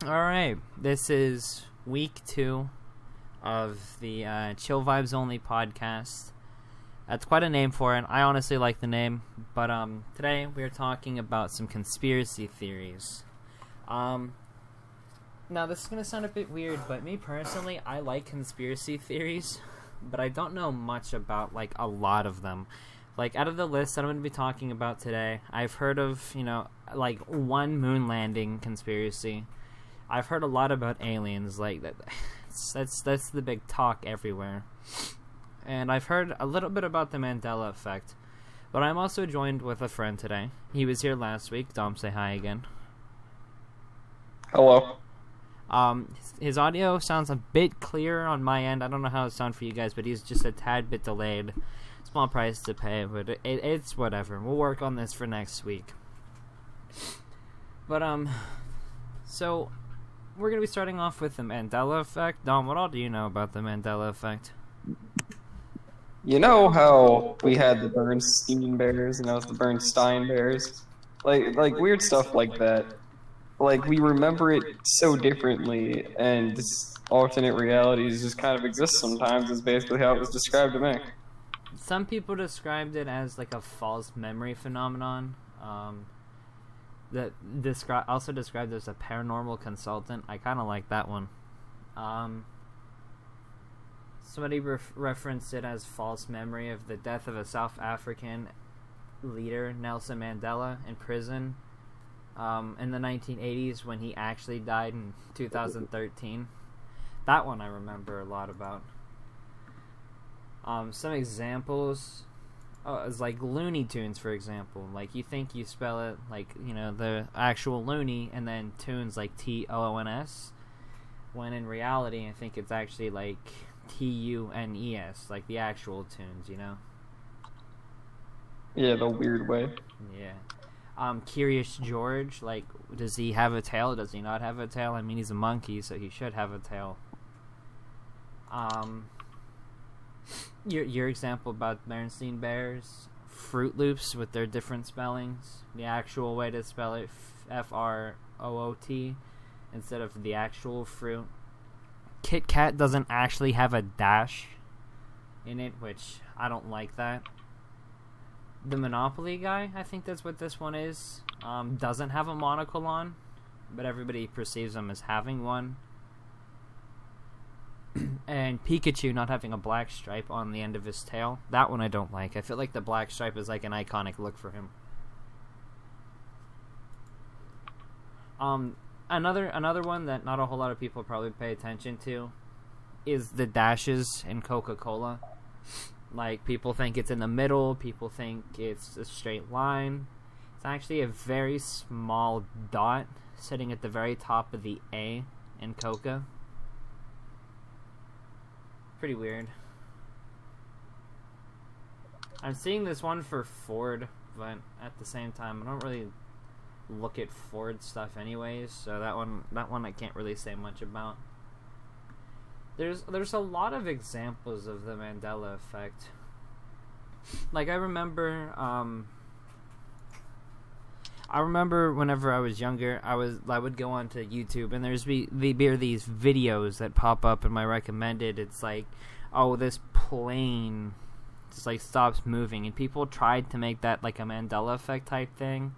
Alright, this is week 2 of the Chill Vibes Only podcast. That's quite a name for it. I honestly like the name, but today we're talking about some conspiracy theories. Now this is going to sound a bit weird, but me personally, I like conspiracy theories, but I don't know much about, like, a lot of them. Like, out of the list that I'm going to be talking about today, I've heard of, like, one moon landing conspiracy. I've heard a lot about aliens, like, that's the big talk everywhere. And I've heard a little bit about the Mandela effect. But I'm also joined with a friend today. He was here last week. Dom, say hi again. Hello. His audio sounds a bit clearer on my end. I don't know how it sounds for you guys, but he's just a tad bit delayed. Small price to pay, but it's whatever. We'll work on this for next week. But, so we're going to be starting off with the Mandela effect. Dom, what all do you know about the Mandela effect? You know how we had the Bernstein Bears and now it's the Bernstein Bears? Like weird stuff like that. Like, we remember it so differently, and this alternate realities just kind of exist sometimes, is basically how it was described to me. Some people described it as like a false memory phenomenon. That also described as a paranormal consultant. I kind of like that one. Somebody referenced it as false memory of the death of a South African leader, Nelson Mandela, in prison in the 1980s when he actually died in 2013. That one I remember a lot about. Some examples is like Looney Tunes, for example. Like, you think you spell it like, the actual loony, and then tunes like T-O-O-N-S, when in reality I think it's actually like T-U-N-E-S, like the actual tunes, Yeah, the weird way. Yeah. Curious George, like, does he have a tail? Does he not have a tail? I mean, he's a monkey, so he should have a tail. Your example about Bernstein Bears, Fruit Loops with their different spellings, the actual way to spell it, F-R-O-O-T, instead of the actual fruit. Kit Kat doesn't actually have a dash in it, which I don't like that. The Monopoly guy, I think that's what this one is, doesn't have a monocle on, but everybody perceives him as having one. And Pikachu not having a black stripe on the end of his tail, that one I don't like. I feel like the black stripe is like an iconic look for him. Another one that not a whole lot of people probably pay attention to is the dashes in Coca-Cola. Like, people think it's in the middle, people think it's a straight line. It's actually a very small dot sitting at the very top of the A in Coca. Pretty weird. I'm seeing this one for Ford, but at the same time, I don't really look at Ford stuff anyways, so that one I can't really say much about. There's a lot of examples of the Mandela effect. Like, I remember whenever I was younger, I would go onto YouTube, and there'd be these videos that pop up in my recommended. It's like, oh, this plane just like stops moving, and people tried to make that like a Mandela effect type thing,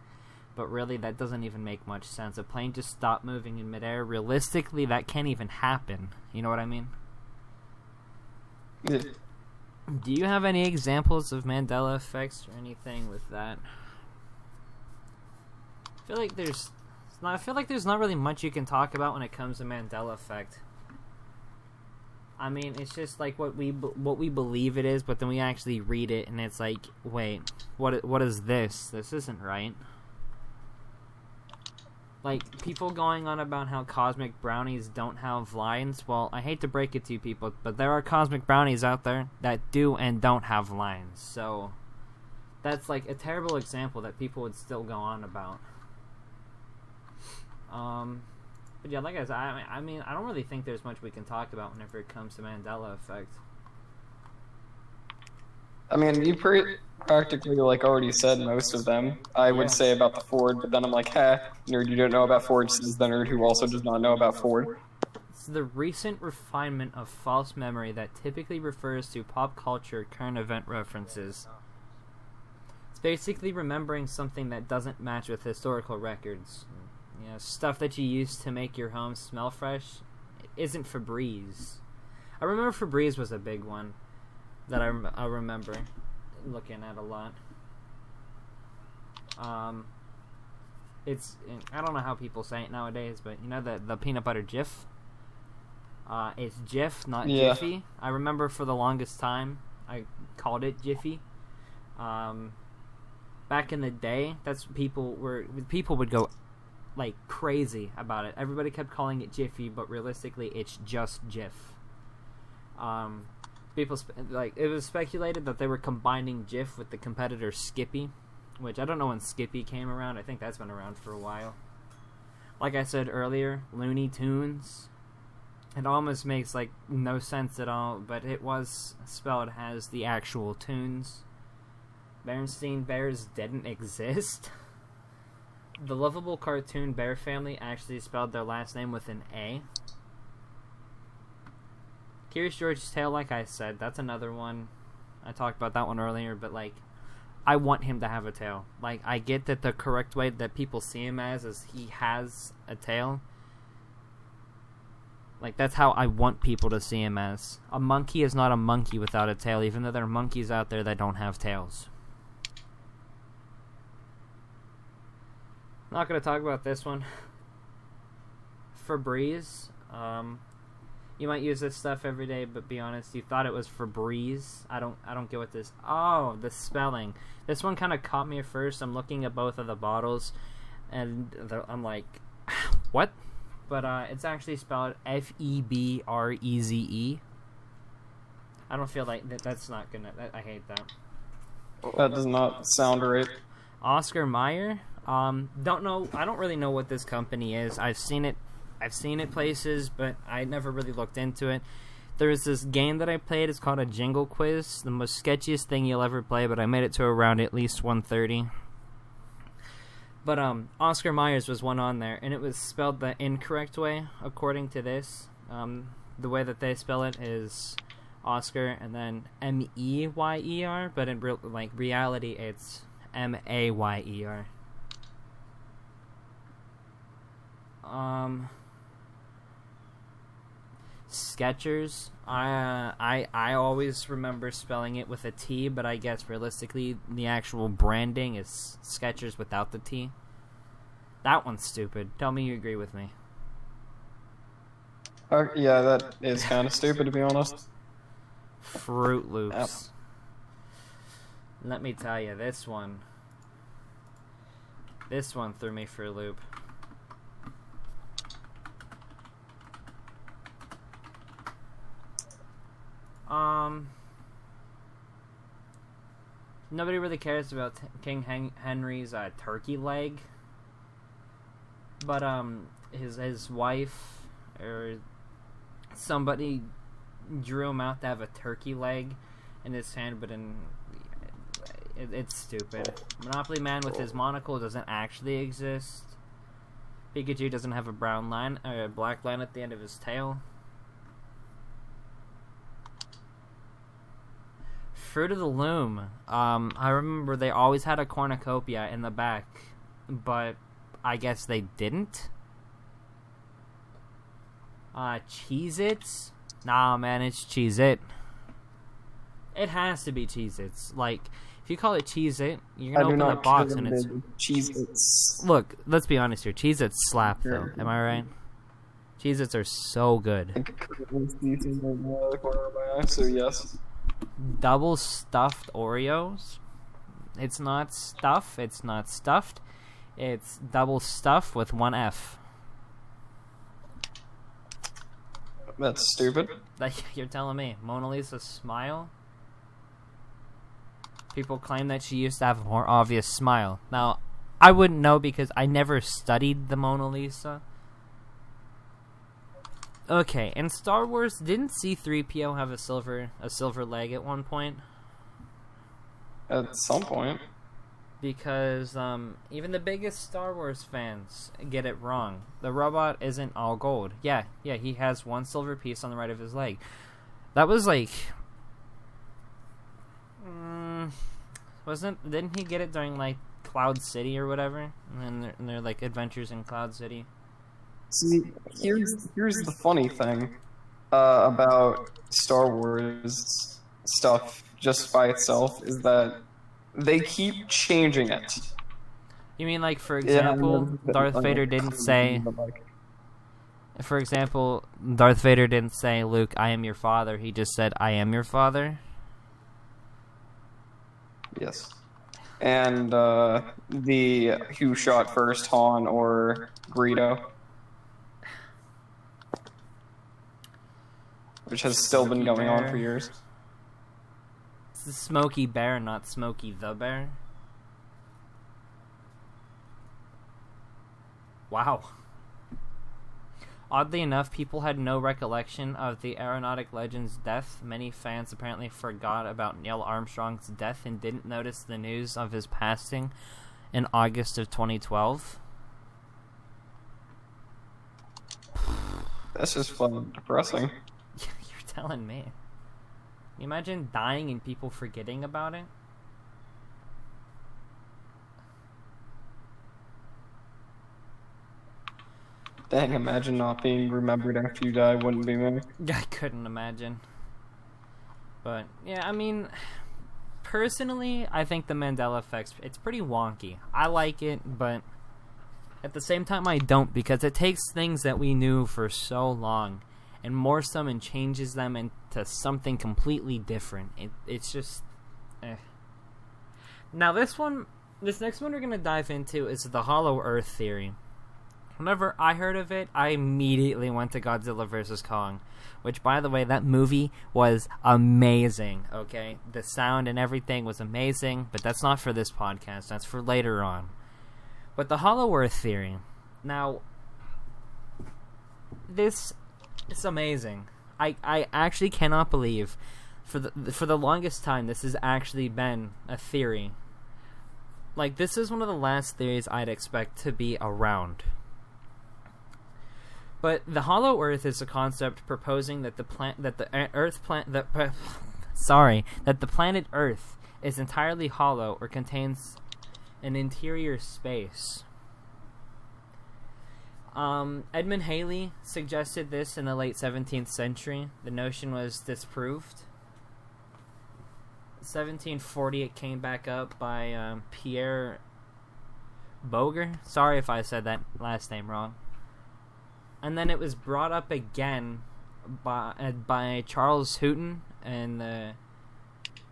but really that doesn't even make much sense. A plane just stopped moving in midair. Realistically, that can't even happen. You know what I mean? Yeah. Do you have any examples of Mandela effects or anything with that? I feel like there's not really much you can talk about when it comes to Mandela effect. I mean, it's just like what we believe it is, but then we actually read it and it's like, wait, what is this? This isn't right. Like, people going on about how cosmic brownies don't have lines. Well, I hate to break it to you people, but there are cosmic brownies out there that do and don't have lines. So that's like a terrible example that people would still go on about. But yeah, like I said, I mean, I don't really think there's much we can talk about whenever it comes to Mandela effect. I mean, you practically like already said most of them. I would Yeah. say about the Ford, but then I'm like, ha, nerd, you don't know about Ford. Says the nerd who also does not know about Ford. It's the recent refinement of false memory that typically refers to pop culture current event references. It's basically remembering something that doesn't match with historical records. You know, stuff that you use to make your home smell fresh isn't Febreze. I remember Febreze was a big one that I remember looking at a lot. It's I don't know how people say it nowadays, but you know the peanut butter Jif. It's Jif, not Yeah. Jiffy. I remember for the longest time I called it Jiffy. Back in the day, that's people would go like crazy about it. Everybody kept calling it Jiffy, but realistically, it's just Jif. It was speculated that they were combining Jif with the competitor Skippy, which I don't know when Skippy came around. I think that's been around for a while. Like I said earlier, Looney Tunes. It almost makes like no sense at all, but it was spelled as the actual tunes. Berenstain Bears didn't exist. The lovable cartoon Bear family actually spelled their last name with an A. Curious George's Tale, like I said, that's another one. I talked about that one earlier, but like, I want him to have a tail. Like, I get that the correct way that people see him as is he has a tail. Like, that's how I want people to see him as. A monkey is not a monkey without a tail, even though there are monkeys out there that don't have tails. Not going to talk about this one. Febreze. You might use this stuff every day, but be honest, you thought it was Febreze. I don't get what this... Oh, the spelling. This one kind of caught me at first. I'm looking at both of the bottles, and I'm like, what? But it's actually spelled Febreze. I don't feel like that's not gonna... I hate that. That does not sound right. Oscar Mayer. Don't know. I don't really know what this company is. I've seen it places, but I never really looked into it. There's this game that I played. It's called a Jingle Quiz. The most sketchiest thing you'll ever play, but I made it to around at least 130. But Oscar Myers was one on there, and it was spelled the incorrect way according to this. The way that they spell it is Oscar and then Meyer, but in reality it's Mayer. Skechers. I always remember spelling it with a T, but I guess realistically the actual branding is Skechers without the T. That one's stupid. Tell me you agree with me. Yeah, that is kind of stupid, to be honest. Fruit Loops. Yep. Let me tell you, this one threw me for a loop. Nobody really cares about King Henry's turkey leg, but his wife or somebody drew him out to have a turkey leg in his hand, but it's stupid. Monopoly Man with his monocle doesn't actually exist. Pikachu doesn't have a brown line or a black line at the end of his tail. Fruit of the Loom. I remember they always had a cornucopia in the back, but I guess they didn't. Cheez-Its? Nah, man, it's Cheez-It. It has to be Cheez-Its. Like, if you call it Cheez-It, you're gonna open the box and it's... Cheez-Its. Look, let's be honest here. Cheez-Its slap, though. Am I right? Cheez-Its are so good. So yes. Double stuffed Oreos. It's not stuff. It's not stuffed. It's double stuff with one F. That's stupid. Like, you're telling me. Mona Lisa's smile? People claim that she used to have a more obvious smile. Now, I wouldn't know because I never studied the Mona Lisa. Okay, in Star Wars, didn't C-3PO have a silver leg at one point? At some point. Because even the biggest Star Wars fans get it wrong. The robot isn't all gold. Yeah, he has one silver piece on the right of his leg. That was like, didn't he get it during like Cloud City or whatever? And they're like adventures in Cloud City. See, here's the funny thing about Star Wars stuff just by itself is that they keep changing it. You mean like, for example, Darth Vader didn't say... For example, Darth Vader didn't say, Luke, I am your father. He just said, I am your father. Yes. And the who shot first, Han or Greedo? Which has still been going on for years. It's the Smokey Bear, not Smokey the Bear. Wow. Oddly enough, people had no recollection of the aeronautic legend's death. Many fans apparently forgot about Neil Armstrong's death and didn't notice the news of his passing in August of 2012. That's just fun depressing. You're telling me. Can you imagine dying and people forgetting about it? Dang, imagine not being remembered after you die wouldn't be me. I couldn't imagine. But, yeah, I mean, personally, I think the Mandela Effect, it's pretty wonky. I like it, but at the same time I don't, because it takes things that we knew for so long and morphs them and changes them into something completely different. It's just... Now, this next one we're going to dive into is the Hollow Earth theory. Whenever I heard of it, I immediately went to Godzilla vs. Kong. Which, by the way, that movie was amazing, okay? The sound and everything was amazing, but that's not for this podcast. That's for later on. But the Hollow Earth theory. Now, it's amazing. I actually cannot believe, for the longest time, this has actually been a theory. Like, this is one of the last theories I'd expect to be around. But the Hollow Earth is a concept proposing that the planet Earth is entirely hollow or contains an interior space. Edmund Halley suggested this in the late 17th century. The notion was disproved. 1740, it came back up by Pierre Boger. Sorry if I said that last name wrong. And then it was brought up again by Charles Hooton and the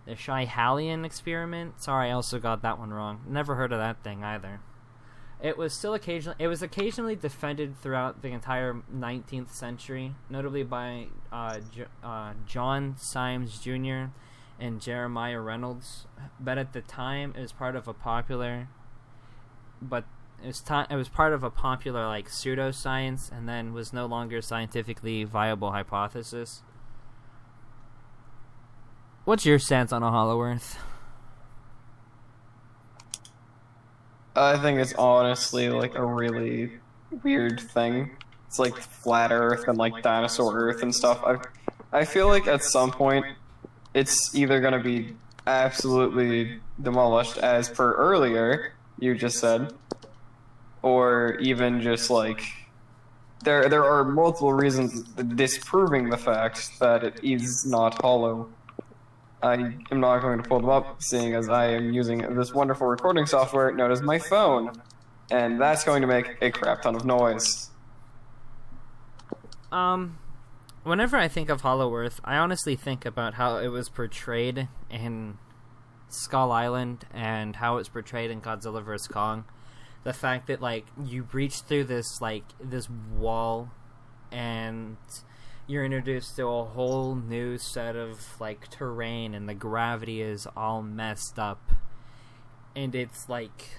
Schiehallion experiment. Sorry, I also got that one wrong. Never heard of that thing either. It was occasionally defended throughout the entire 19th century, notably by John Symes Jr. and Jeremiah Reynolds. But at the time, it was part of a popular like pseudoscience, and then was no longer a scientifically viable hypothesis. What's your stance on a Hollow Earth? I think it's honestly like a really weird thing. It's like flat Earth and like dinosaur Earth and stuff. I feel like at some point it's either gonna be absolutely demolished, as per earlier you just said, or even just like there are multiple reasons disproving the fact that it is not hollow. I am not going to pull them up, seeing as I am using this wonderful recording software known as my phone, and that's going to make a crap ton of noise. Whenever I think of Hollow Earth, I honestly think about how it was portrayed in Skull Island and how it's portrayed in Godzilla vs. Kong. The fact that, like, you breach through this wall and you're introduced to a whole new set of, like, terrain, and the gravity is all messed up. And it's, like,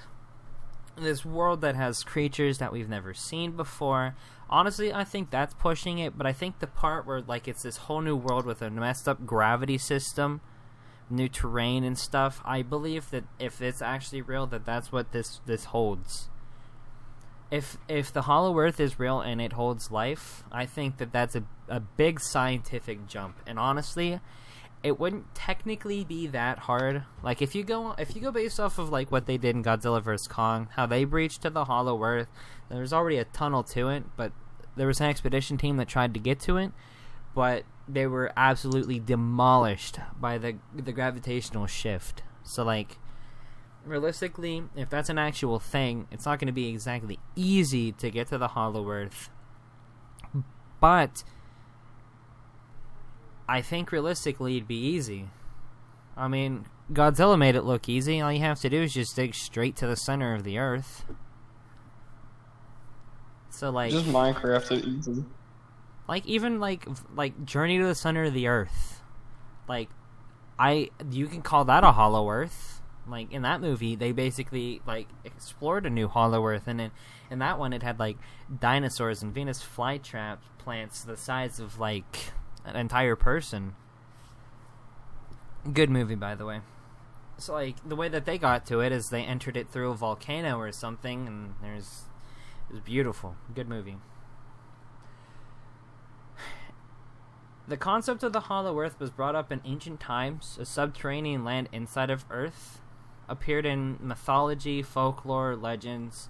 this world that has creatures that we've never seen before. Honestly, I think that's pushing it, but I think the part where, like, it's this whole new world with a messed up gravity system new terrain and stuff. I believe that if it's actually real, that's what this holds. If the Hollow Earth is real and it holds life, I think that's a big scientific jump. And honestly, it wouldn't technically be that hard. Like if you go based off of like what they did in Godzilla vs. Kong, how they breached to the Hollow Earth, there's already a tunnel to it, but there was an expedition team that tried to get to it, but they were absolutely demolished by the gravitational shift. So like realistically, if that's an actual thing, it's not going to be exactly easy to get to the Hollow Earth. But I think realistically it'd be easy. I mean, Godzilla made it look easy. All you have to do is just dig straight to the center of the Earth. So like just Minecraft it easy. Like even like Journey to the Center of the Earth. Like you can call that a Hollow Earth. Like in that movie, they basically like explored a new Hollow Earth, and in that one, it had like dinosaurs and Venus flytrap plants the size of like an entire person. Good movie, by the way. So like the way that they got to it is they entered it through a volcano or something, and it was beautiful. Good movie. The concept of the Hollow Earth was brought up in ancient times. A subterranean land inside of Earth appeared in mythology, folklore, legends.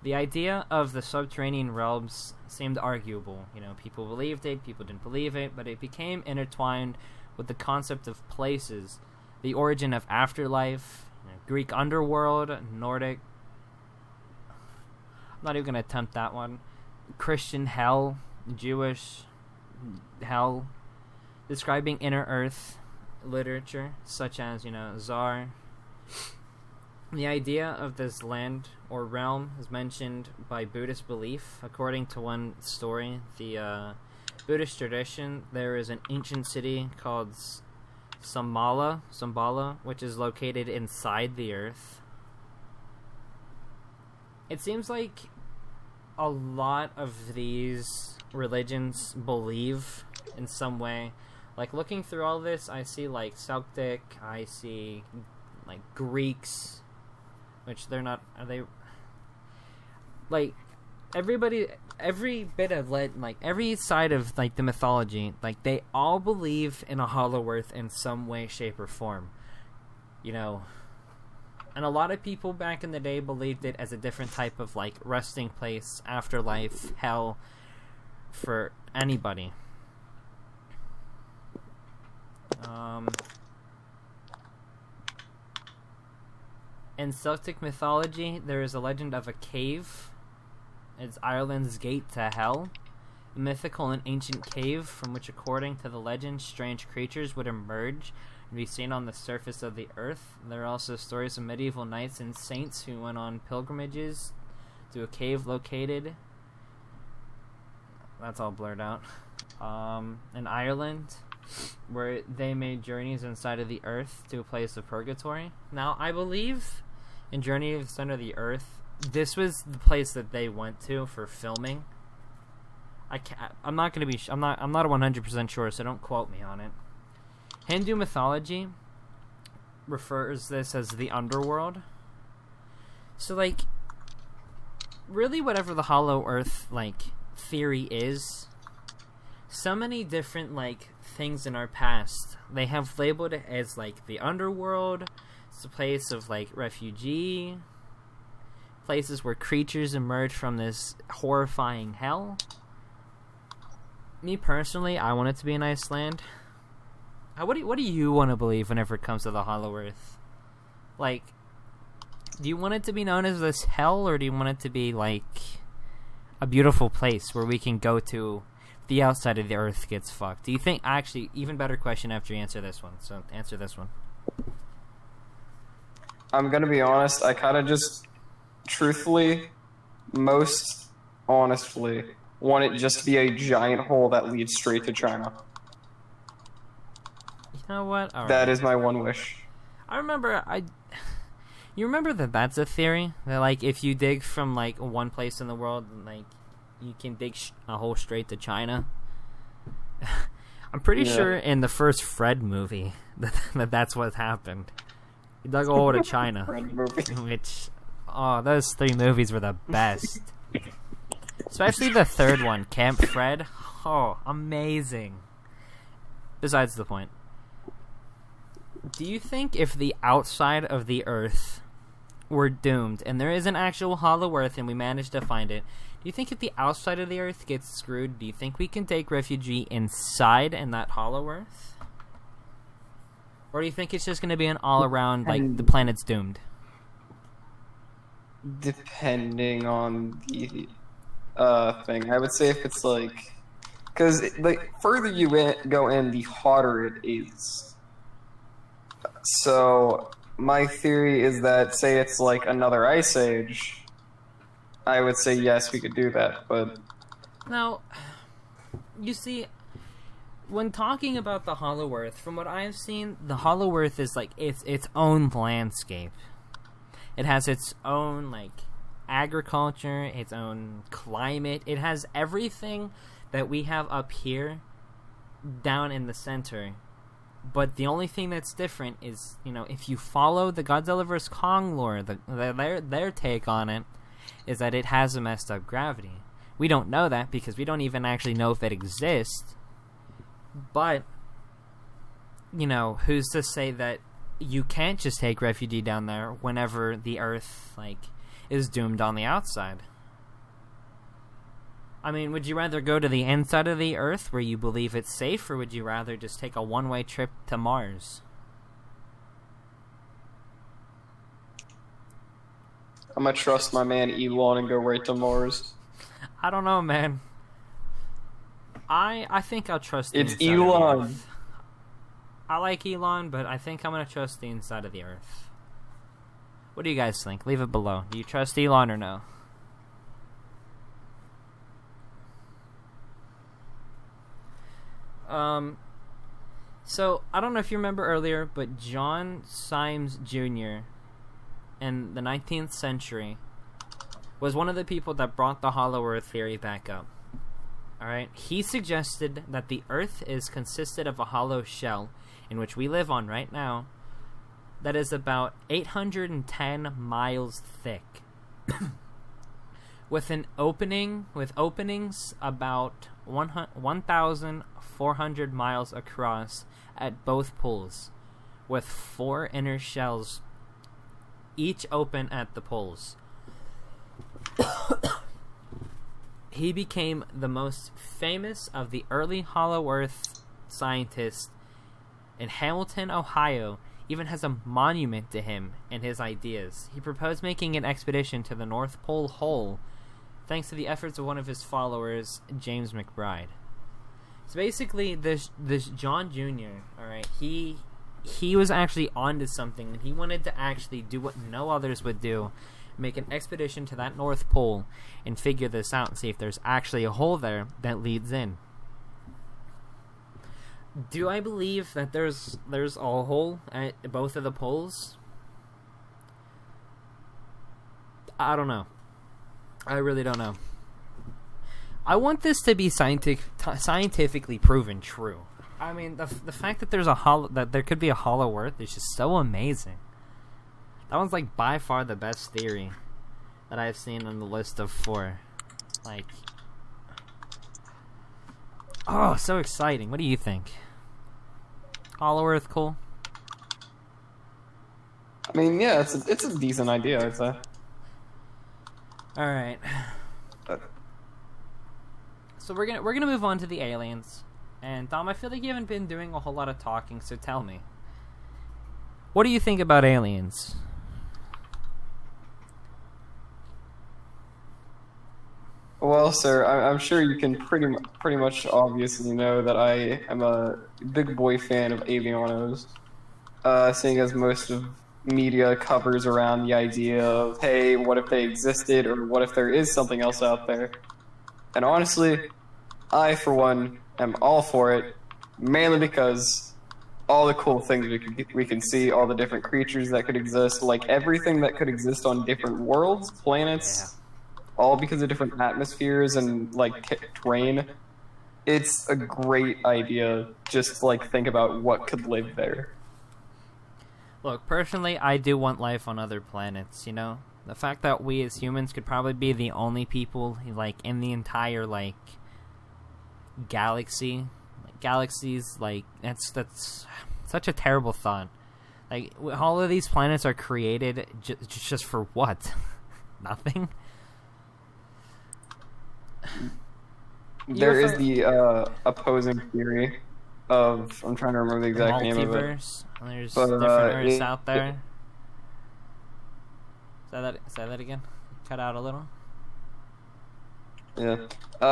The idea of the subterranean realms seemed arguable. You know, people believed it, people didn't believe it, but it became intertwined with the concept of places, the origin of afterlife, Greek underworld, Nordic. I'm not even going to attempt that one. Christian hell, Jewish hell, describing inner earth literature, such as, Tsar. The idea of this land or realm is mentioned by Buddhist belief. According to one story, the Buddhist tradition, there is an ancient city called Shambhala, which is located inside the earth. It seems like a lot of these religions believe in some way. Like looking through all this, I see like Celtic, I see like Greeks, which they're not. Are they? Like everybody, every bit of like every side of like the mythology, like they all believe in a Hollow Earth in some way, shape, or form. And a lot of people back in the day believed it as a different type of like resting place, afterlife, hell for anybody. In Celtic mythology, there is a legend of a cave. It's Ireland's gate to hell. A mythical and ancient cave from which, according to the legend, strange creatures would emerge and be seen on the surface of the earth. There are also stories of medieval knights and saints who went on pilgrimages to a cave located. That's all blurred out. In Ireland, where they made journeys inside of the earth to a place of purgatory. Now, I believe in Journey to the Center of the Earth, this was the place that they went to for filming. I'm not 100% sure, so don't quote me on it. Hindu mythology refers this as the underworld. So, like, really whatever the Hollow Earth, like, theory is, so many different, like, things in our past, they have labeled it as, like, the underworld. It's a place of, like, refugee, places where creatures emerge from this horrifying hell. Me personally, I want it to be in Iceland. What do you want to believe whenever it comes to the Hollow Earth? Like, do you want it to be known as this hell, or do you want it to be, like, a beautiful place where we can go to if the outside of the Earth gets fucked? Do you think, actually, even better question after you answer this one, so answer this one. I'm gonna be honest, I kinda just, truthfully, most honestly, want it just to be a giant hole that leads straight to China. You know what? All right. That is my one wish. You remember that that's a theory? That, like, if you dig from, like, one place in the world, like, you can dig a hole straight to China? I'm pretty sure in the first Fred movie that's what happened. He dug a hole to China, which, those 3 movies were the best. Especially the third one, Camp Fred. Oh, amazing. Besides the point. Do you think if the outside of the Earth were doomed, and there is an actual hollow Earth and we managed to find it, do you think if the outside of the Earth gets screwed, do you think we can take refuge inside in that hollow Earth? Or do you think it's just going to be an all-around, like, the planet's doomed? Depending on the thing. I would say if it's, like... Because, like, further you go in, the hotter it is. So, my theory is that, say it's, like, another ice age, I would say yes, we could do that, but... Now, you see... When talking about the Hollow Earth, from what I've seen, the Hollow Earth is like its own landscape. It has its own like agriculture, its own climate. It has everything that we have up here down in the center. But the only thing that's different is, if you follow the Godzilla vs. Kong lore, their take on it is that it has a messed up gravity. We don't know that because we don't even actually know if it exists. But, who's to say that you can't just take refuge down there whenever the Earth, is doomed on the outside? I mean, would you rather go to the inside of the Earth where you believe it's safe, or would you rather just take a one-way trip to Mars? I'm gonna trust my man Elon and go right to Mars. I don't know, man. I think I'll trust the inside Elon. Of the Earth. I like Elon, but I think I'm going to trust the inside of the Earth. What do you guys think? Leave it below. Do you trust Elon or no? So, I don't know if you remember earlier, but John Symes Jr. in the 19th century was one of the people that brought the Hollow Earth theory back up. Alright, he suggested that the Earth is consisted of a hollow shell, in which we live on right now, that is about 810 miles thick, with openings about 1,400 miles across at both poles, with 4 inner shells, each open at the poles. He became the most famous of the early Hollow Earth scientists, and Hamilton, Ohio, even has a monument to him and his ideas. He proposed making an expedition to the North Pole hole, thanks to the efforts of one of his followers, James McBride. So basically, this John Jr., alright, he was actually onto something, and he wanted to actually do what no others would do, make an expedition to that North Pole and figure this out and see if there's actually a hole there that leads in. Do I believe that there's a hole at both of the poles? I don't know. I really don't know. I want this to be scientifically proven true. I mean, the fact that that there could be a hollow Earth is just so amazing. That one's by far the best theory that I've seen on the list of 4. Oh, so exciting. What do you think? Hollow Earth cool? I mean, yeah, it's a decent idea, I'd say. Alright. So we're gonna move on to the aliens. And Dom, I feel like you haven't been doing a whole lot of talking, so tell me. What do you think about aliens? Well, sir, I'm sure you can pretty much obviously know that I am a big boy fan of Alienos, seeing as most of media covers around the idea of, hey, what if they existed, or what if there is something else out there? And honestly, I, for one, am all for it, mainly because all the cool things we can see, all the different creatures that could exist, everything that could exist on different worlds, planets... Yeah. All because of different atmospheres and terrain. it's a great idea just to like think about what could live there. Look, personally, I do want life on other planets, you know? The fact that we as humans could probably be the only people, like, in the entire, like, galaxy. Like, galaxies, like, that's such a terrible thought. Like, all of these planets are created just for what? Nothing? There is the opposing theory of, I'm trying to remember the exact name of it. Multiverse. There's different Earths out there. Say that again. Cut out a little. Yeah.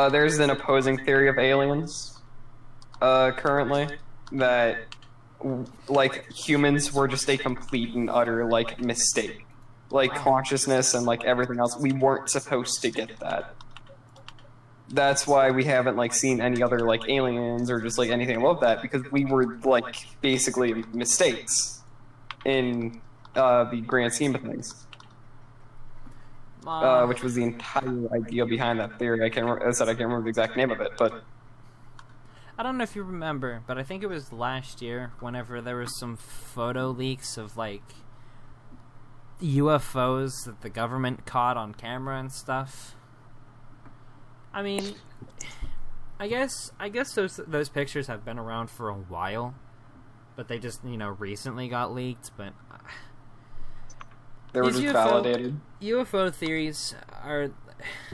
There's an opposing theory of aliens currently that like humans were just a complete and utter like mistake. Like consciousness and like everything else, we weren't supposed to get that. That's why we haven't like seen any other like aliens or just like anything above that, because we were like basically mistakes in the grand scheme of things. Which was the entire idea behind that theory. I can't remember the exact name of it, but I don't know if you remember, but I think it was last year whenever there was some photo leaks of like UFOs that the government caught on camera and stuff. I mean, I guess those pictures have been around for a while, but they just, you know, recently got leaked, but they were just validated. UFO theories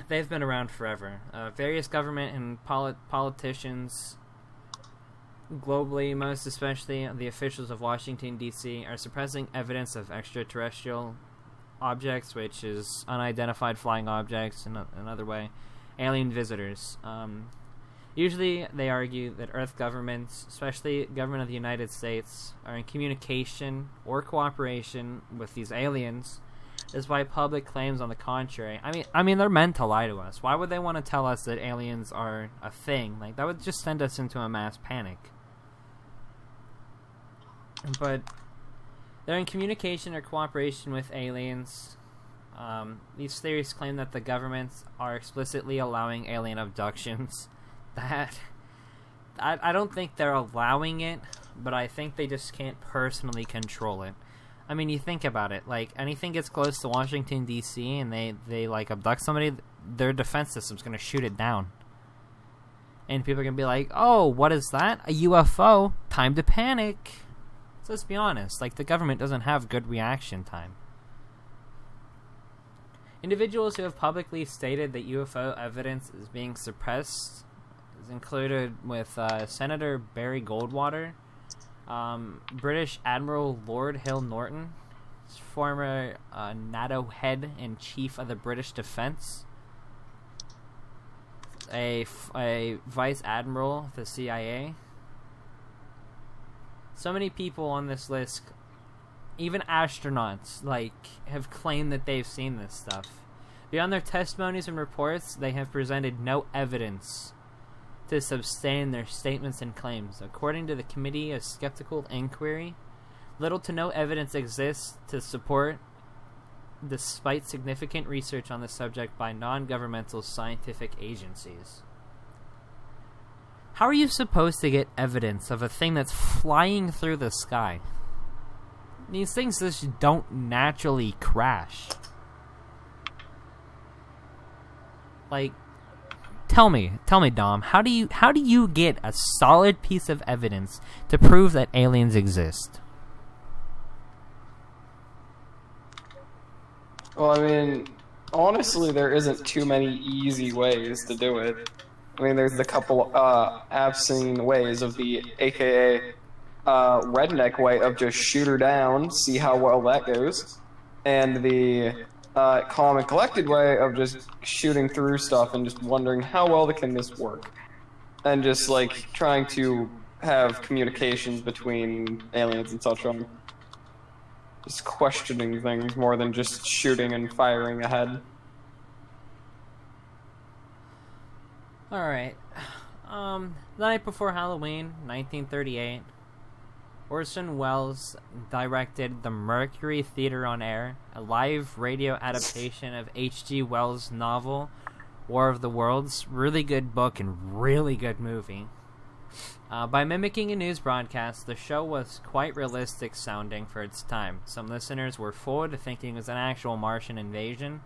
they've been around forever. Various government and politicians globally, most especially the officials of Washington, D.C., are suppressing evidence of extraterrestrial objects, which is unidentified flying objects, in another way, alien visitors. Usually they argue that Earth governments, especially government of the United States, are in communication or cooperation with these aliens, despite public claims on the contrary. I mean, they're meant to lie to us. Why would they want to tell us that aliens are a thing? Like, that would just send us into a mass panic. But they're in communication or cooperation with aliens. These theories claim that the governments are explicitly allowing alien abductions. That I don't think they're allowing it, but I think they just can't personally control it. I mean, you think about it. Like, anything gets close to Washington, D.C., and they like, abduct somebody, their defense system's going to shoot it down. And people are going to be like, oh, what is that? A UFO? Time to panic. So let's be honest. Like, the government doesn't have good reaction time. Individuals who have publicly stated that UFO evidence is being suppressed is included with Senator Barry Goldwater, British Admiral Lord Hill Norton, former NATO head and chief of the British Defense, a vice admiral of the CIA. So many people on this list, even astronauts, like, have claimed that they've seen this stuff. Beyond their testimonies and reports, they have presented no evidence to sustain their statements and claims. According to the Committee of Skeptical Inquiry, little to no evidence exists to support, despite significant research on the subject by non-governmental scientific agencies. How are you supposed to get evidence of a thing that's flying through the sky? These things just don't naturally crash. Like, tell me, Dom, how do you get a solid piece of evidence to prove that aliens exist? Well, I mean, honestly, there isn't too many easy ways to do it. I mean, there's a couple obscene ways of the AKA redneck way of just shoot her down, see how well that goes, and the calm and collected way of just shooting through stuff and just wondering how well can this work, and just like trying to have communications between aliens and such on. Just questioning things more than just shooting and firing ahead. Alright. The night before Halloween, 1938, Orson Welles directed The Mercury Theater on Air, a live radio adaptation of H.G. Wells' novel War of the Worlds. Really good book and really good movie. By mimicking a news broadcast, the show was quite realistic sounding for its time. Some listeners were fooled thinking it was an actual Martian invasion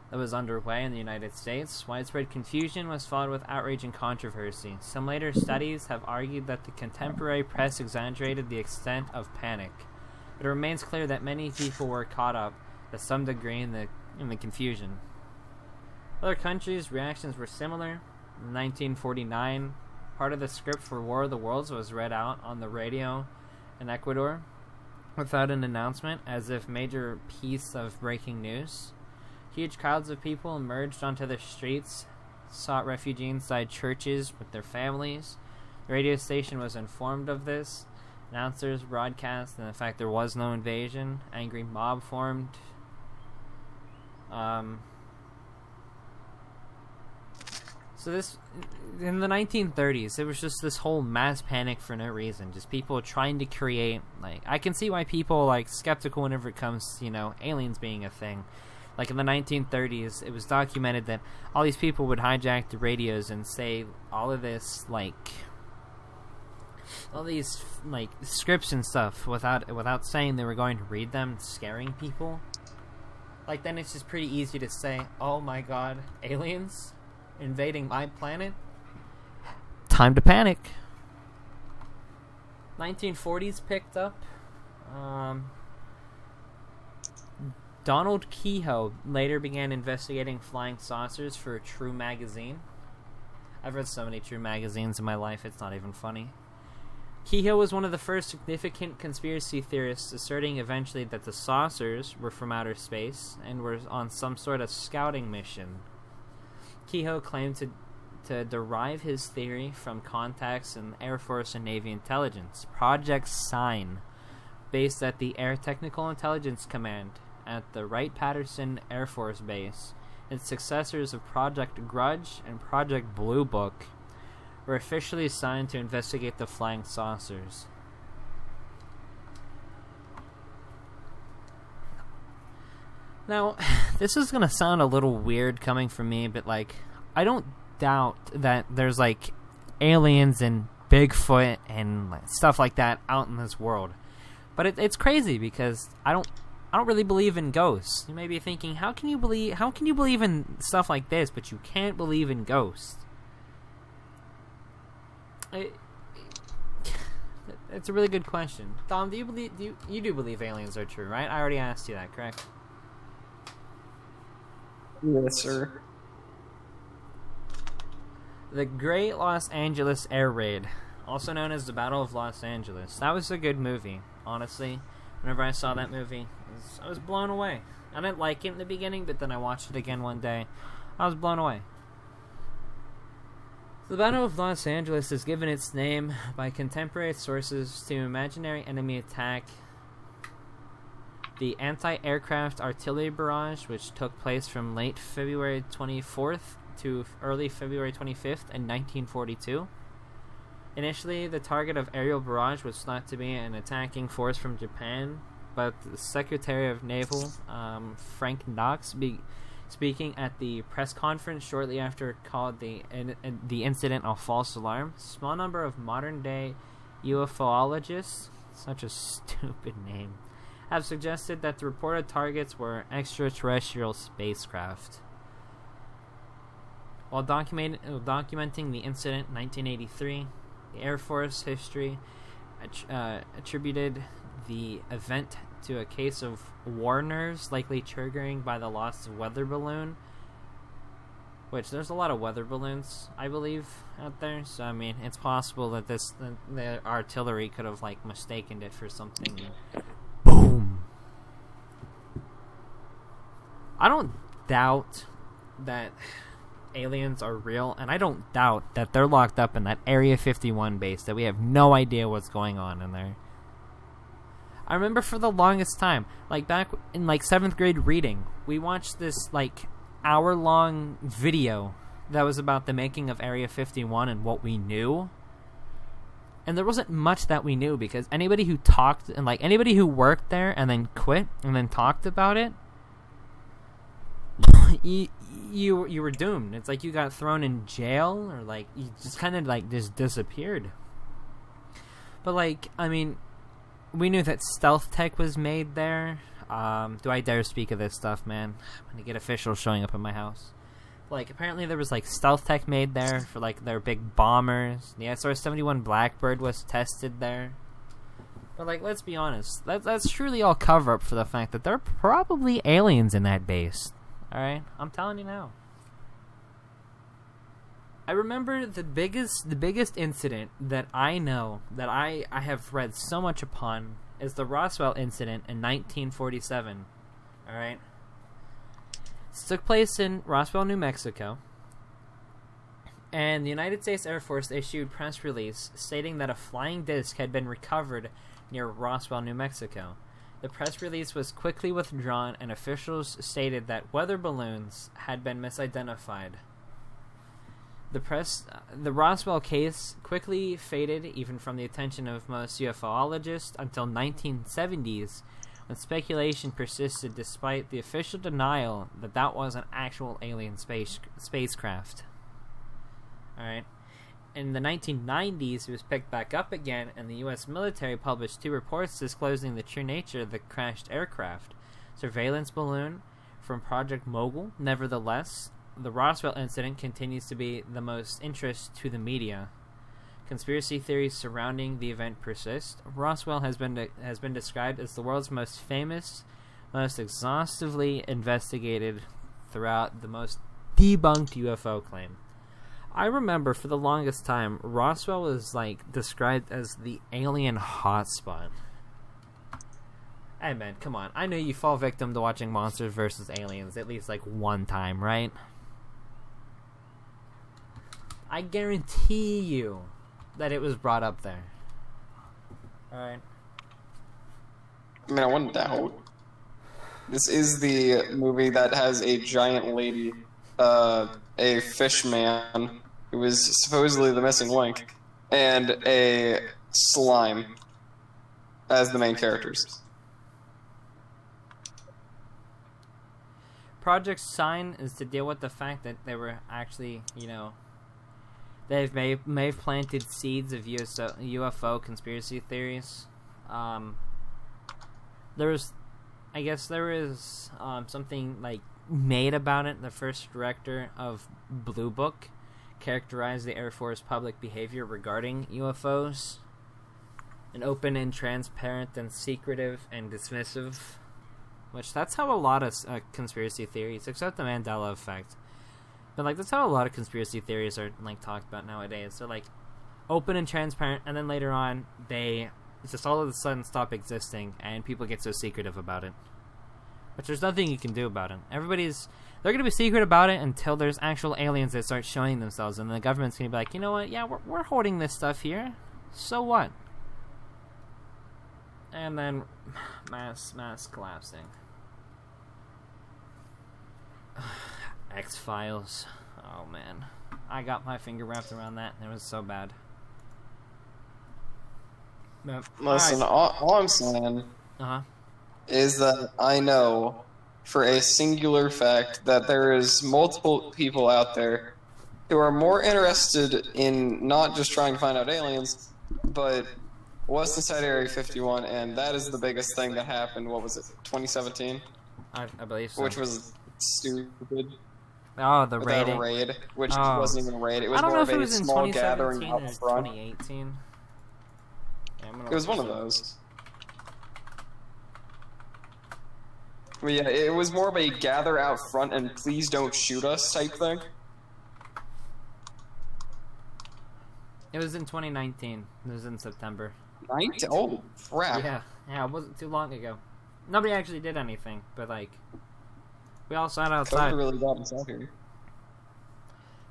that was underway in the United States. Widespread confusion was followed with outrage and controversy. Some later studies have argued that the contemporary press exaggerated the extent of panic. It remains clear that many people were caught up to some degree in the confusion. Other countries' reactions were similar. In 1949, part of the script for War of the Worlds was read out on the radio in Ecuador without an announcement, as if major piece of breaking news. Huge crowds of people emerged onto the streets, sought refuge inside churches with their families. The radio station was informed of this. Announcers broadcast, and in fact there was no invasion. Angry mob formed. So this, in the 1930s, it was just this whole mass panic for no reason. Just people trying to create, I can see why people, skeptical whenever it comes to, aliens being a thing. Like, in the 1930s, it was documented that all these people would hijack the radios and say all of this, all these, scripts and stuff without saying they were going to read them, scaring people. Then it's just pretty easy to say, oh my god, aliens invading my planet? Time to panic. 1940s picked up. Donald Keyhoe later began investigating flying saucers for True magazine. I've read so many True magazines in my life, it's not even funny. Keyhoe was one of the first significant conspiracy theorists, asserting eventually that the saucers were from outer space and were on some sort of scouting mission. Keyhoe claimed to derive his theory from contacts in Air Force and Navy intelligence. Project Sign, based at the Air Technical Intelligence Command at the Wright-Patterson Air Force Base, and successors of Project Grudge and Project Blue Book, were officially assigned to investigate the flying saucers. Now, this is gonna sound a little weird coming from me, but I don't doubt that there's aliens and Bigfoot and stuff like that out in this world. But it's crazy because I don't really believe in ghosts. You may be thinking, how can you believe in stuff like this, but you can't believe in ghosts? It's a really good question. Dom, do you do believe aliens are true, right? I already asked you that, correct? Yes, sir. The Great Los Angeles Air Raid, also known as the Battle of Los Angeles. That was a good movie, honestly. Whenever I saw that movie, I was blown away. I didn't like it in the beginning, but then I watched it again one day. I was blown away. The Battle of Los Angeles is given its name by contemporary sources to imaginary enemy attack, the anti-aircraft artillery barrage, which took place from late February 24th to early February 25th in 1942. Initially, the target of aerial barrage was thought to be an attacking force from Japan, but the Secretary of Naval, Frank Knox, speaking at the press conference shortly after, called the incident a false alarm. Small number of modern-day UFOologists, such a stupid name, have suggested that the reported targets were extraterrestrial spacecraft. While documenting the incident in 1983, the Air Force history attributed the event to a case of war nerves, likely triggering by the loss of weather balloon. Which, there's a lot of weather balloons, I believe, out there. So, I mean, it's possible that the artillery could have, mistaken it for something. Boom! I don't doubt that aliens are real, and I don't doubt that they're locked up in that Area 51 base, that we have no idea what's going on in there. I remember for the longest time, back in 7th grade reading, we watched this hour-long video that was about the making of Area 51 and what we knew. And there wasn't much that we knew, because anybody who talked and anybody who worked there and then quit and then talked about it, you you were doomed. It's like you got thrown in jail, or like you just kind of like just disappeared. But like, I mean, we knew that stealth tech was made there. Do I dare speak of this stuff, man? I'm gonna get officials showing up in my house. Like, apparently there was like stealth tech made there for like their big bombers. The SR-71 Blackbird was tested there. But like, let's be honest, that's truly all cover up for the fact that there are probably aliens in that base. All right, I'm telling you now. I remember the biggest incident that I know that I have read so much upon is the Roswell incident in 1947. All right. This took place in Roswell, New Mexico, and the United States Air Force issued a press release stating that a flying disc had been recovered near Roswell, New Mexico. The press release was quickly withdrawn, and officials stated that weather balloons had been misidentified. The Roswell case quickly faded even from the attention of most UFOologists until 1970s, when speculation persisted despite the official denial that that was an actual alien spacecraft. Alright. In the 1990s, it was picked back up again, and the U.S. military published 2 reports disclosing the true nature of the crashed aircraft. Surveillance balloon from Project Mogul. Nevertheless, the Roswell incident continues to be the most interest to the media. Conspiracy theories surrounding the event persist. Roswell has been described as the world's most famous, most exhaustively investigated throughout the most debunked UFO claim. I remember for the longest time, Roswell was like described as the alien hotspot. Hey man, come on. I know you fall victim to watching Monsters vs. Aliens at least like one time, right? I guarantee you that it was brought up there. Alright. I mean, I wouldn't doubt. This is the movie that has a giant lady, a fish man, who is supposedly the missing link, and a slime as the main characters. Project Sign is to deal with the fact that they were actually, you know, they may have planted seeds of UFO conspiracy theories. There was something like made about it. The first director of Blue Book characterized the Air Force public behavior regarding UFOs: an open and transparent and secretive and dismissive. Which that's how a lot of conspiracy theories, except the Mandela effect. But like that's how a lot of conspiracy theories are like talked about nowadays. So like open and transparent, and then later on they just all of a sudden stop existing, and people get so secretive about it. But there's nothing you can do about it. They're gonna be secret about it until there's actual aliens that start showing themselves, and the government's gonna be like, you know what? Yeah, we're holding this stuff here. So what? And then mass collapsing. X-Files. Oh man, I got my finger wrapped around that, and it was so bad. But, listen, all I'm saying is that I know for a singular fact that there is multiple people out there who are more interested in not just trying to find out aliens, but what's inside Area 51, and that is the biggest thing that happened. What was it, 2017? I believe so. Which was stupid. Oh, the raid, which wasn't even a raid. It was more of a small gathering out front. 2018. Yeah, it was one of those. But yeah, it was more of a gather out front and please don't shoot us type thing. It was in 2019. It was in September. 19? Oh, crap. Yeah, it wasn't too long ago. Nobody actually did anything, but like, we all sat outside. COVID really got us out here.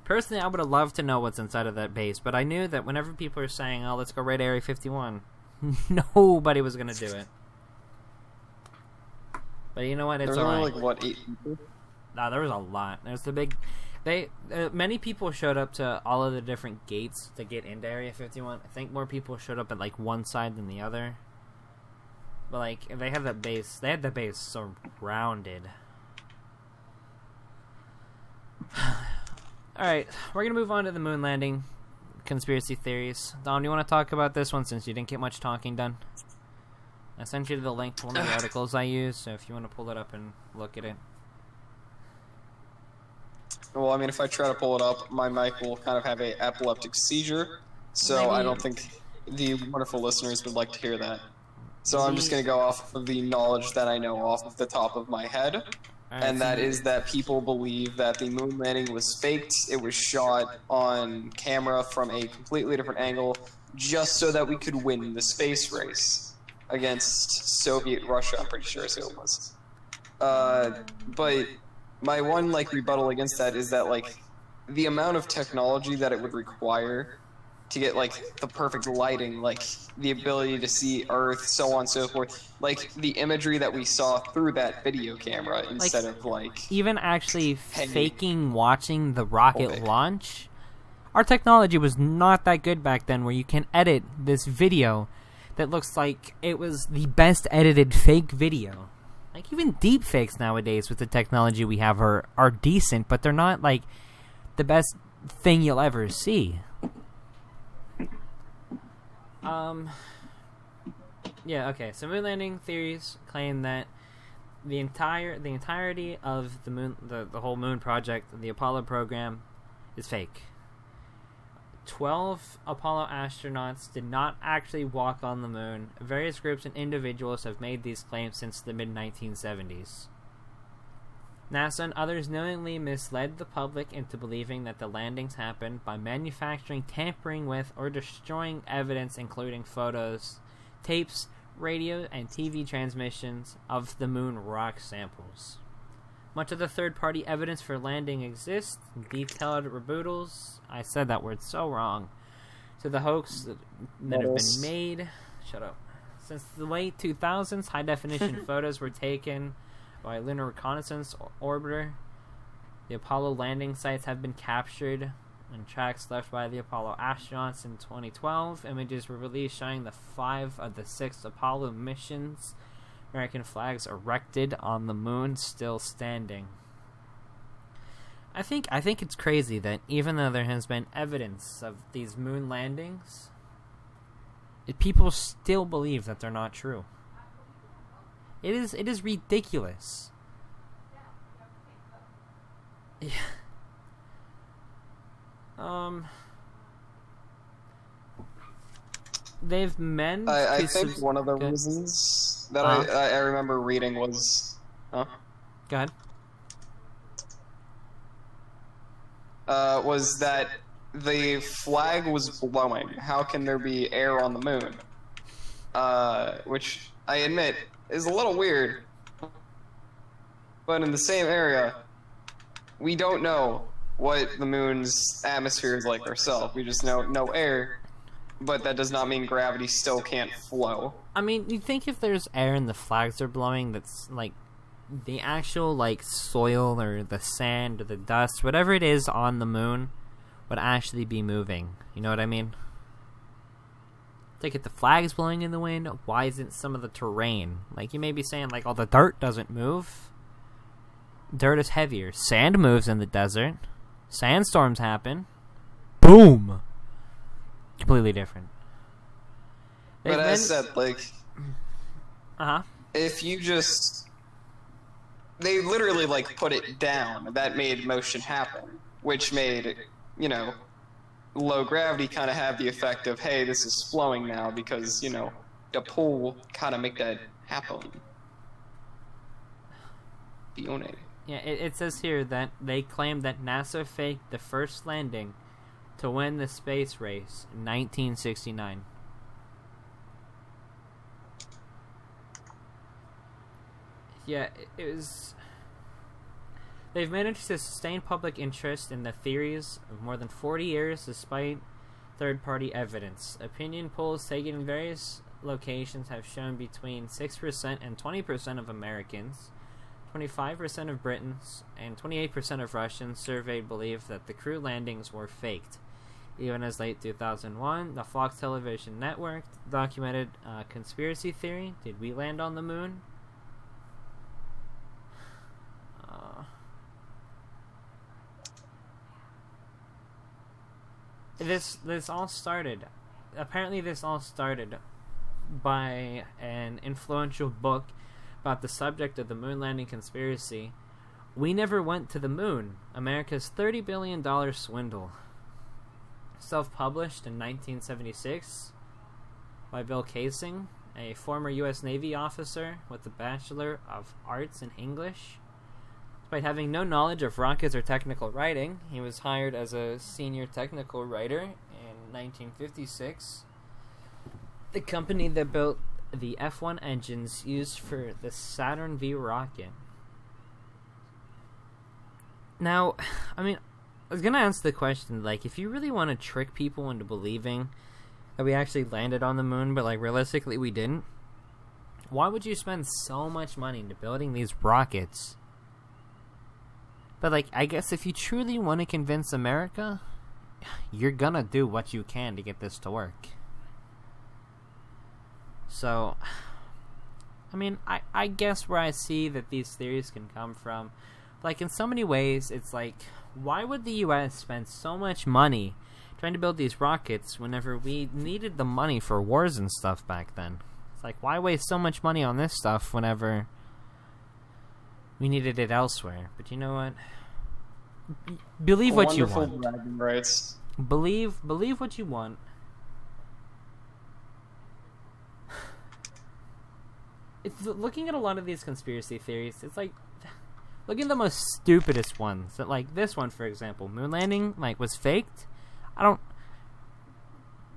Personally, I would have loved to know what's inside of that base, but I knew that whenever people are saying, oh, let's go raid Area 51, nobody was going to do it. But you know what? It's alright. There were like, what, 8 people? Nah, there was a lot. There's the big... many people showed up to all of the different gates to get into Area 51. I think more people showed up at like one side than the other. But like, they had the base surrounded. Alright, we're going to move on to the moon landing conspiracy theories. Dom, do you want to talk about this one since you didn't get much talking done? I sent you the link to one of the articles I use, so if you want to pull it up and look at it. Well, I mean, if I try to pull it up, my mic will kind of have a epileptic seizure, so Maybe- I don't think the wonderful listeners would like to hear that. So I'm just going to go off of the knowledge that I know off of the top of my head, Alright, and so that is that people believe that the moon landing was faked. It was shot on camera from a completely different angle, just so that we could win the space race against Soviet Russia. I'm pretty sure so it was. But my one rebuttal against that is that the amount of technology that it would require to get the perfect lighting, the ability to see Earth, so on and so forth, the imagery that we saw through that video camera instead of even actually Hey. faking watching the rocket Okay. launch, our technology was not that good back then where you can edit this video that looks like it was the best edited fake video. Even deep fakes nowadays with the technology we have are decent, but they're not the best thing you'll ever see. Yeah, okay. So moon landing theories claim that the entirety of the moon, the whole moon project, the Apollo program, is fake. 12 Apollo astronauts did not actually walk on the moon. Various groups and individuals have made these claims since the mid-1970s. NASA and others knowingly misled the public into believing that the landings happened by manufacturing, tampering with, or destroying evidence including photos, tapes, radio, and TV transmissions of the moon rock samples. Much of the third-party evidence for landing exists, detailed rebuttals, I said that word so wrong, to the hoax that have been made. Shut up. Since the late 2000s, high-definition photos were taken by Lunar Reconnaissance Orbiter. The Apollo landing sites have been captured, and tracks left by the Apollo astronauts in 2012. Images were released showing the 5 of the 6 Apollo missions. American flags erected on the moon still standing. I think it's crazy that even though there has been evidence of these moon landings, people still believe that they're not true. It is ridiculous. Yeah. They've meant. I think one of the reasons that I remember reading was, Go ahead. Was that the flag was blowing. How can there be air on the moon? Which I admit is a little weird, but in the same area, we don't know what the moon's atmosphere is like ourselves. We just know no air. But that does not mean gravity still can't flow. I mean, you think if there's air and the flags are blowing, that's the actual soil or the sand or the dust, whatever it is on the moon, would actually be moving. You know what I mean? If the flag's blowing in the wind, why isn't some of the terrain? You may be saying all the dirt doesn't move. Dirt is heavier. Sand moves in the desert. Sandstorms happen. Boom. Completely different. But as I said, if you just... They literally, put it down. That made motion happen. Which made, low gravity kind of have the effect of, hey, this is flowing now because, the pull kind of make that happen. Yeah, it says here that they claim that NASA faked the first landing to win the space race in 1969. Yeah, it was... They've managed to sustain public interest in the theories of more than 40 years despite third-party evidence. Opinion polls taken in various locations have shown between 6% and 20% of Americans, 25% of Britons, and 28% of Russians surveyed believe that the crew landings were faked. Even as late 2001, the Fox television network documented a conspiracy theory. Did we land on the moon? this all started. Apparently, this all started by an influential book about the subject of the moon landing conspiracy. We Never Went to the Moon, America's $30 billion swindle. Self-published in 1976 by Bill Kaysing, a former U.S. Navy officer with a Bachelor of Arts in English. Despite having no knowledge of rockets or technical writing, he was hired as a senior technical writer in 1956. The company that built the F-1 engines used for the Saturn V rocket. Now, I mean, I was going to ask the question, like, if you really want to trick people into believing that we actually landed on the moon, but, like, realistically we didn't, why would you spend so much money into building these rockets? But, like, I guess if you truly want to convince America, you're going to do what you can to get this to work. So, I mean, I guess where I see that these theories can come from, like, in so many ways, it's like, why would the U.S. spend so much money trying to build these rockets whenever we needed the money for wars and stuff back then? It's like, why waste so much money on this stuff whenever we needed it elsewhere? But you know what? Believe what you want. Bragging rights. Believe what you want. It's looking at a lot of these conspiracy theories, it's like, look at the most stupidest ones. That, like, this one, for example, moon landing, like, was faked.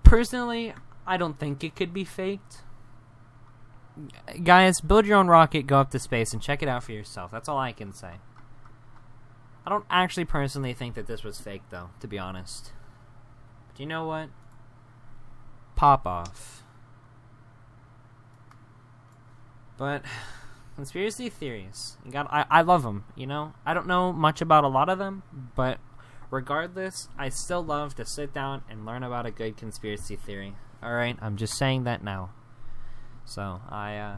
Personally, I don't think it could be faked. Guys, build your own rocket, go up to space, and check it out for yourself. That's all I can say. I don't actually personally think that this was fake, though, to be honest. But you know what? Pop off. But conspiracy theories, I love them, you know? I don't know much about a lot of them, but regardless, I still love to sit down and learn about a good conspiracy theory. Alright, I'm just saying that now. So, I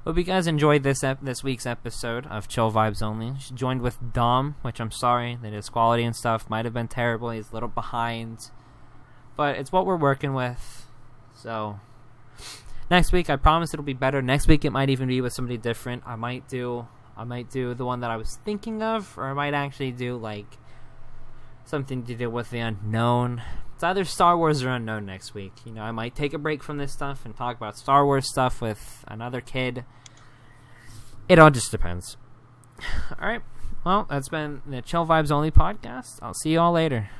hope you guys enjoyed this week's episode of Chill Vibes Only. Joined with Dom, which I'm sorry that his quality and stuff might have been terrible. He's a little behind, but it's what we're working with. So, next week, I promise it'll be better. Next week, it might even be with somebody different. I might do the one that I was thinking of, or I might actually do, like, something to do with the unknown. It's either Star Wars or unknown next week. You know, I might take a break from this stuff and talk about Star Wars stuff with another kid. It all just depends. Alright, well, that's been the Chill Vibes Only podcast. I'll see you all later.